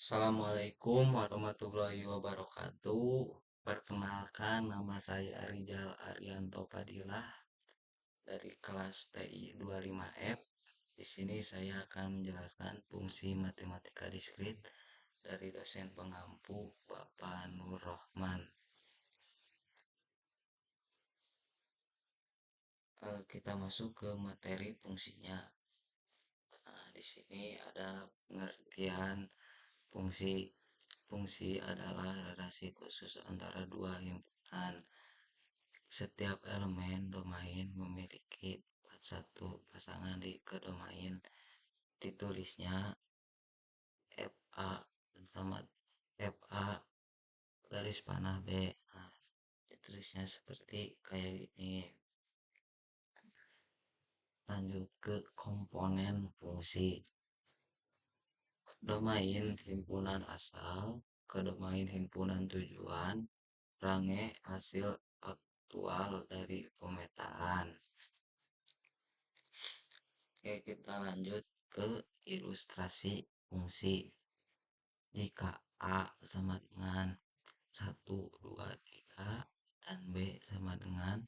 Assalamualaikum warahmatullahi wabarakatuh. Perkenalkan, nama saya Rizal Arianto Padilah dari kelas TI 25F. Di sini saya akan menjelaskan fungsi matematika diskrit dari dosen pengampu Bapak Nur Rohman. Kita masuk ke materi fungsinya. Nah, di sini ada pengertian fungsi. Fungsi adalah relasi khusus antara dua himpunan. Setiap elemen domain memiliki satu pasangan di kedomain. Ditulisnya FA sama FA garis panah B. Nah, ditulisnya seperti kayak gini. Lanjut ke komponen fungsi. Domain himpunan asal ke domain himpunan tujuan. Range hasil aktual dari pemetaan. Oke, kita lanjut ke ilustrasi fungsi. Jika A sama dengan 1, 2, 3 dan B sama dengan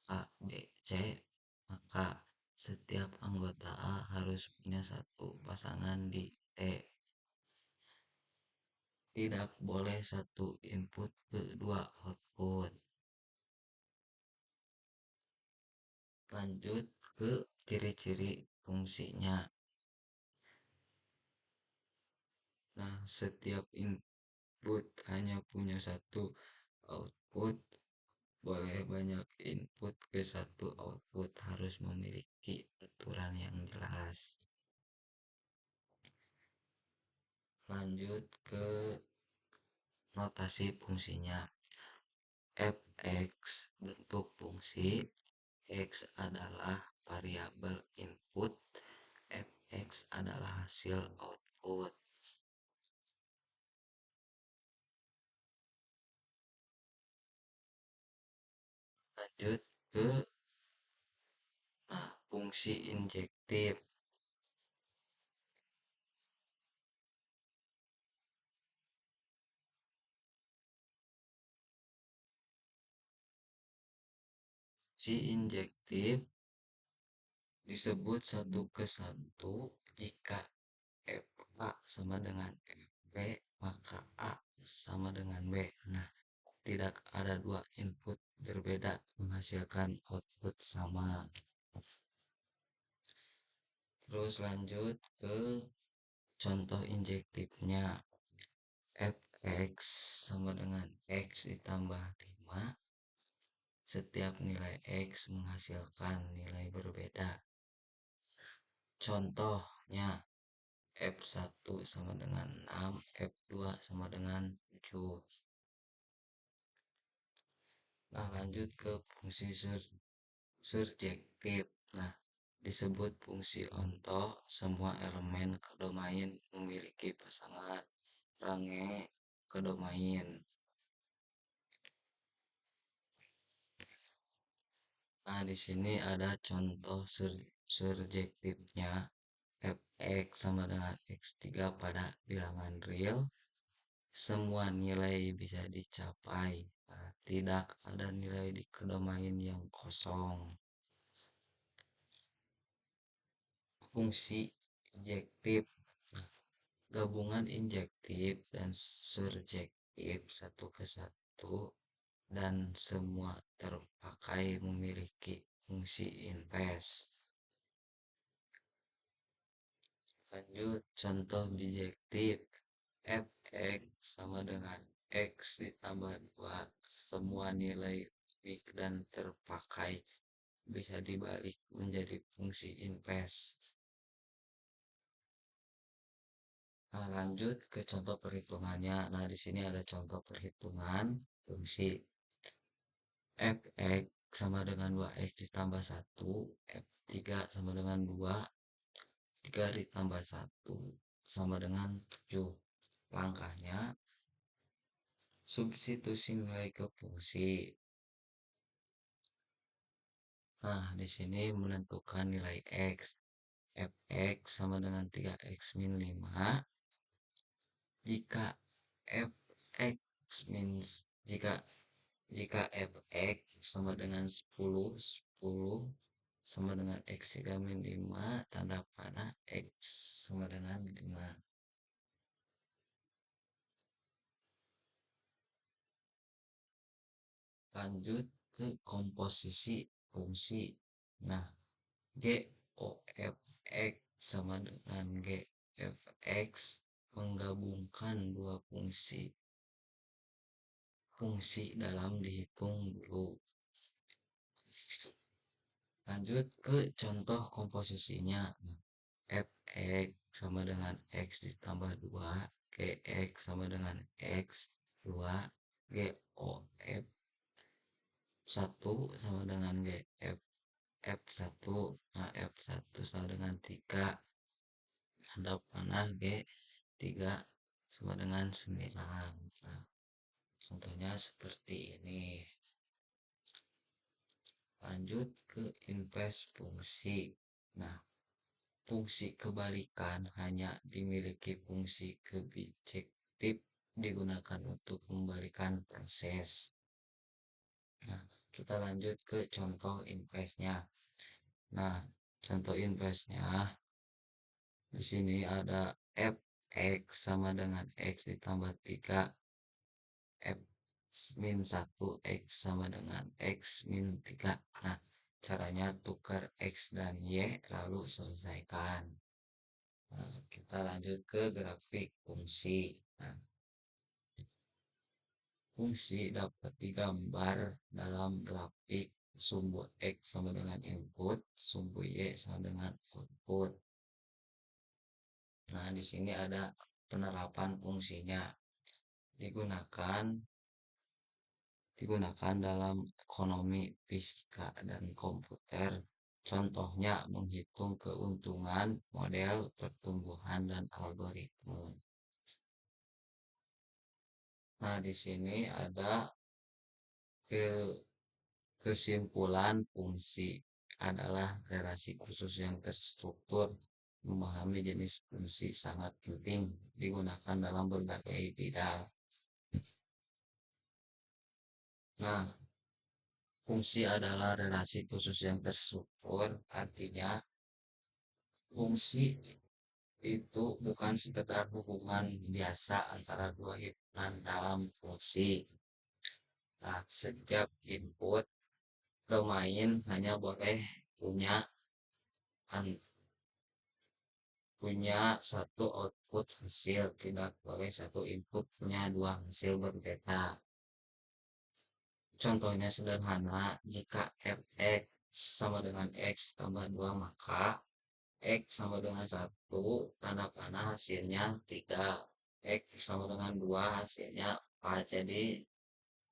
A, B, C, maka setiap anggota A harus punya satu pasangan di E. Tidak boleh satu input ke dua output. Lanjut ke ciri-ciri fungsinya. Nah, setiap input hanya punya satu output, boleh banyak input ke satu output, harus memiliki aturan yang jelas. Lanjut ke notasi fungsinya. Fx bentuk fungsi, x adalah variabel input, fx adalah hasil output. Lanjut ke fungsi injektif. Fungsi injektif disebut satu ke satu jika FA sama dengan FB, maka A sama dengan B. Nah, tidak ada dua input berbeda menghasilkan output sama. Terus lanjut ke contoh injektifnya. Fx sama dengan x ditambah 5. Setiap nilai x menghasilkan nilai berbeda. Contohnya F1 sama dengan 6, F2 sama dengan 7. Nah, lanjut ke fungsi surjektif. Nah, disebut fungsi onto, semua elemen kedomain memiliki pasangan range kedomain. Nah, di sini ada contoh surjektifnya. Fx sama dengan x3 pada bilangan real. Semua nilai bisa dicapai. Nah, tidak ada nilai di kedomain yang kosong. Fungsi injektif. Nah, gabungan injektif dan surjektif satu ke satu dan semua terpakai memiliki fungsi inverse. Lanjut contoh bijektif. Fx sama dengan x ditambah 2. Semua nilai unik dan terpakai bisa dibalik menjadi fungsi inverse. Nah, lanjut ke contoh perhitungannya. Nah, di sini ada contoh perhitungan fungsi fx sama dengan 2x ditambah 1, f3 sama dengan 2, 3 ditambah 1 sama dengan 7. Langkahnya, substitusi nilai ke fungsi. Nah, di sini menentukan nilai x. Fx sama dengan 3x min 5. Jika fx means jika jika fx sama dengan 10, 10 sama dengan x juga min 5, tanda panah x sama dengan 5. Lanjut ke komposisi fungsi. Nah, GOFX sama dengan GFX menggabungkan dua fungsi dalam dihitung dulu. Lanjut ke contoh komposisinya. Fx sama dengan x ditambah 2, Gx sama dengan x 2, Gof 1 sama dengan Gf F1. Nah, F1 sama dengan 3, tanda panah G3 sama dengan 9. Nah, contohnya seperti ini. Lanjut ke invers fungsi. Nah, fungsi kebalikan hanya dimiliki fungsi kebijektif digunakan untuk membalikan proses. Nah, kita lanjut ke contoh inversnya. Nah, contoh inversnya di sini ada fx sama dengan x ditambah 3, x min 1, x sama dengan x min 3. Nah, caranya tukar x dan y lalu selesaikan. Nah, kita lanjut ke grafik fungsi. Nah, fungsi dapat digambar dalam grafik sumbu x sama dengan input, sumbu y sama dengan output. Nah, di sini ada penerapan fungsinya. Digunakan dalam ekonomi, fisika, dan komputer. Contohnya menghitung keuntungan, model pertumbuhan, dan algoritma. Nah, di sini ada kesimpulan fungsi adalah relasi khusus yang terstruktur. Memahami jenis fungsi sangat penting digunakan dalam berbagai bidang. Nah, fungsi adalah relasi khusus yang terstruktur, artinya fungsi itu bukan sekedar hubungan biasa antara dua himpunan dalam fungsi. Nah, setiap input domain hanya boleh punya satu output hasil, tidak boleh satu input punya dua hasil berbeda. Contohnya sederhana, jika fx sama dengan x tambah 2, maka x sama dengan 1, tanda panah hasilnya 3, x sama dengan 2, hasilnya 4. Jadi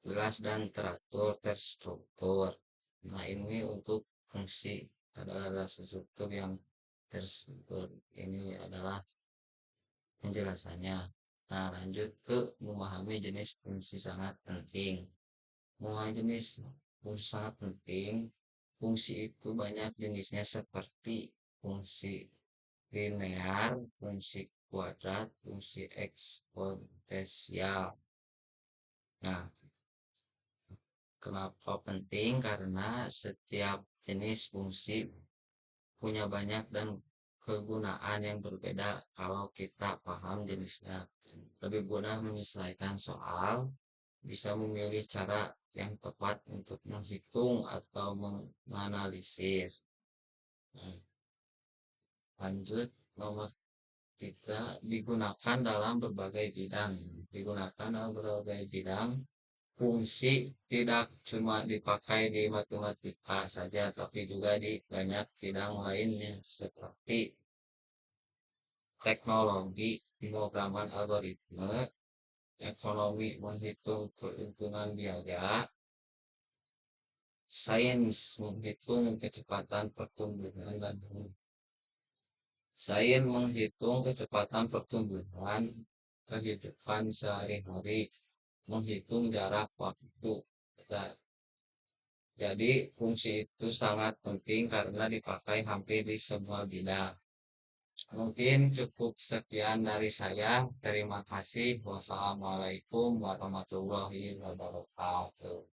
jelas dan teratur, terstruktur. Nah, ini untuk fungsi adalah struktur yang terstruktur. Ini adalah penjelasannya. Nah, lanjut ke memahami jenis fungsi sangat penting. Memahami jenis fungsi sangat penting. Fungsi itu banyak jenisnya seperti fungsi linear, fungsi kuadrat, fungsi eksponensial. Nah, kenapa penting? Karena setiap jenis fungsi punya banyak dan kegunaan yang berbeda. Kalau kita paham jenisnya, lebih mudah menyelesaikan soal, bisa memilih cara yang tepat untuk menghitung atau menganalisis. Nah, lanjut nomor 3, digunakan dalam berbagai bidang. Fungsi tidak cuma dipakai di matematika saja, tapi juga di banyak bidang lainnya seperti teknologi, pemrograman algoritma, ekonomi menghitung keuntungan biaya, sains menghitung kecepatan pertumbuhan kehidupan sehari-hari, menghitung jarak waktu. Jadi fungsi itu sangat penting karena dipakai hampir di semua bidang. Mungkin cukup sekian dari saya. Terima kasih. Wassalamualaikum warahmatullahi wabarakatuh.